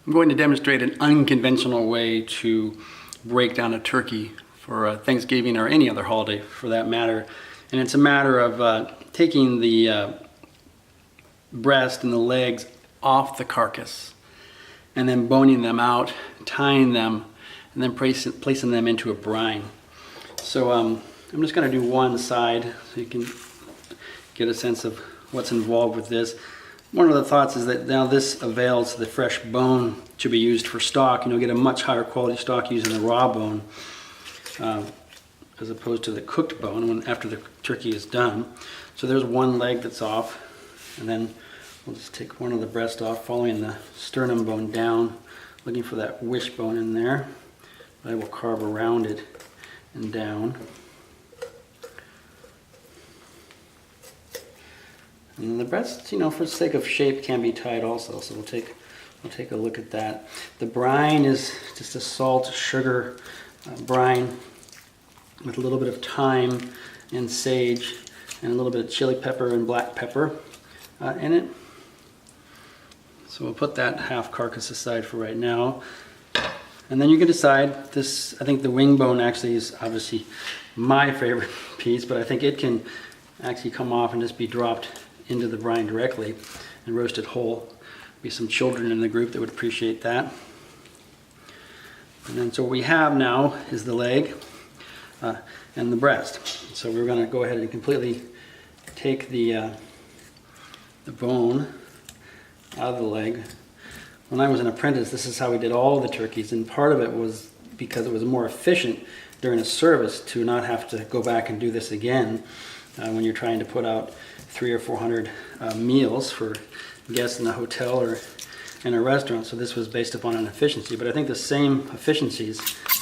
I'm going to demonstrate an unconventional way to break down a turkey for Thanksgiving or any other holiday for that matter. And it's a matter of taking the breast and the legs off the carcass and then boning them out, tying them, and then placing them into a brine. So I'm just going to do one side so you can get a sense of what's involved with this. One of the thoughts is that now this avails the fresh bone to be used for stock. Get a much higher quality stock using the raw bone as opposed to the cooked bone after the turkey is done. So there's one leg that's off, and then we'll just take one of the breast off, following the sternum bone down, looking for that wishbone in there. I will carve around it and down. And then the breast, for the sake of shape, can be tied also. So we'll take a look at that. The brine is just a salt, sugar brine with a little bit of thyme and sage and a little bit of chili pepper and black pepper in it. So we'll put that half carcass aside for right now. And then you can decide this. I think the wing bone actually is obviously my favorite piece, but I think it can actually come off and just be dropped into the brine directly and roasted whole. Be some children in the group that would appreciate that. And then so what we have now is the leg and the breast. So we're going to go ahead and completely take the bone out of the leg. When I was an apprentice, this is how we did all the turkeys, and part of it was because it was more efficient during a service to not have to go back and do this again when you're trying to put out 300 or 400 meals for guests in a hotel or in a restaurant. So this was based upon an efficiency, but I think the same efficiencies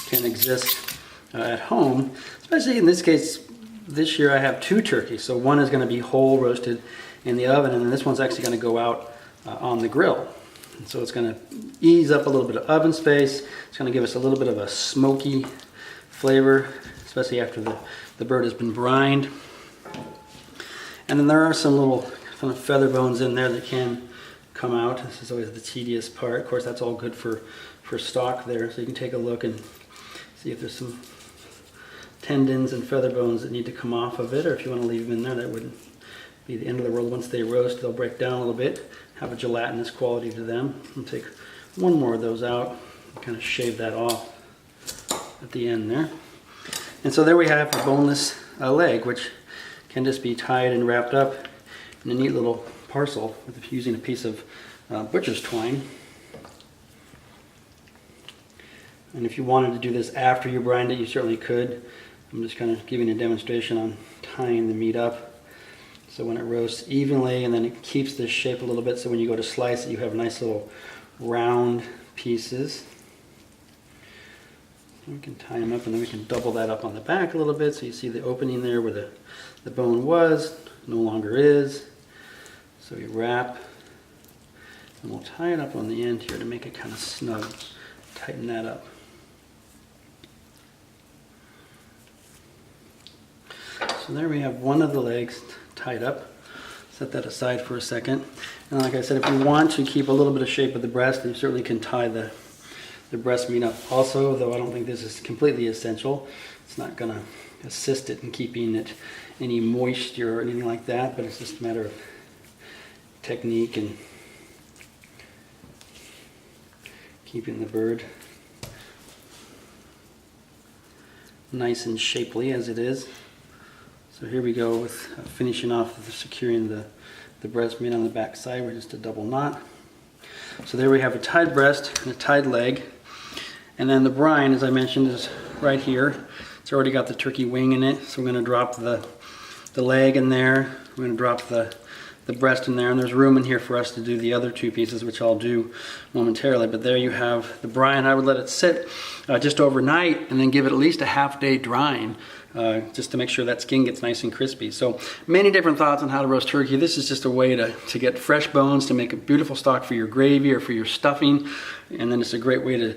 can exist at home, especially in this case. This year I have two turkeys, so one is going to be whole roasted in the oven, and then this one's actually going to go out on the grill. And so it's going to ease up a little bit of oven space. It's going to give us a little bit of a smoky flavor, especially after the bird has been brined. And then there are some little kind of feather bones in there that can come out. This is always the tedious part. Of course, that's all good for stock there. So you can take a look and see if there's some tendons and feather bones that need to come off of it, or if you want to leave them in there, that wouldn't be the end of the world. Once they roast, they'll break down a little bit, have a gelatinous quality to them. I'll take one more of those out and kind of shave that off at the end there. And so there we have the boneless leg, which can just be tied and wrapped up in a neat little parcel with using a piece of butcher's twine. And if you wanted to do this after you brined it, you certainly could. I'm just kind of giving a demonstration on tying the meat up so when it roasts evenly, and then it keeps this shape a little bit, so when you go to slice it, you have nice little round pieces. We can tie them up, and then we can double that up on the back a little bit so you see the opening there where the bone was, no longer is. So we wrap, and we'll tie it up on the end here to make it kind of snug. Tighten that up. So there we have one of the legs tied up. Set that aside for a second. And like I said, if you want to keep a little bit of shape of the breast, you certainly can tie the breast meat up also, though I don't think this is completely essential. It's not going to assist it in keeping it any moisture or anything like that, but it's just a matter of technique and keeping the bird nice and shapely as it is. So here we go with finishing off with securing the breast meat on the back side with just a double knot. So there we have a tied breast and a tied leg. And then the brine, as I mentioned, is right here. It's already got the turkey wing in it, so we're going to drop the leg in there. We're going to drop the breast in there, and there's room in here for us to do the other two pieces, which I'll do momentarily. But there you have the brine. I would let it sit just overnight and then give it at least a half-day drying, just to make sure that skin gets nice and crispy. So many different thoughts on how to roast turkey. This is just a way to get fresh bones, to make a beautiful stock for your gravy or for your stuffing, and then it's a great way to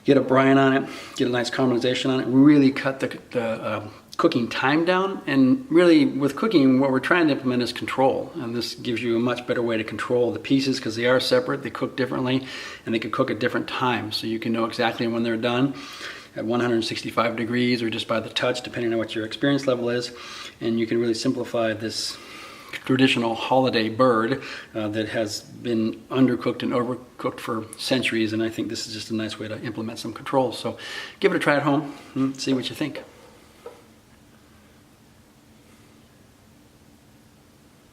get a brine on it, get a nice caramelization on it, really cut the cooking time down. And really with cooking, what we're trying to implement is control. And this gives you a much better way to control the pieces because they are separate, they cook differently, and they can cook at different times. So you can know exactly when they're done at 165 degrees or just by the touch, depending on what your experience level is. And you can really simplify this traditional holiday bird that has been undercooked and overcooked for centuries. And I think this is just a nice way to implement some controls. So give it a try at home and see what you think.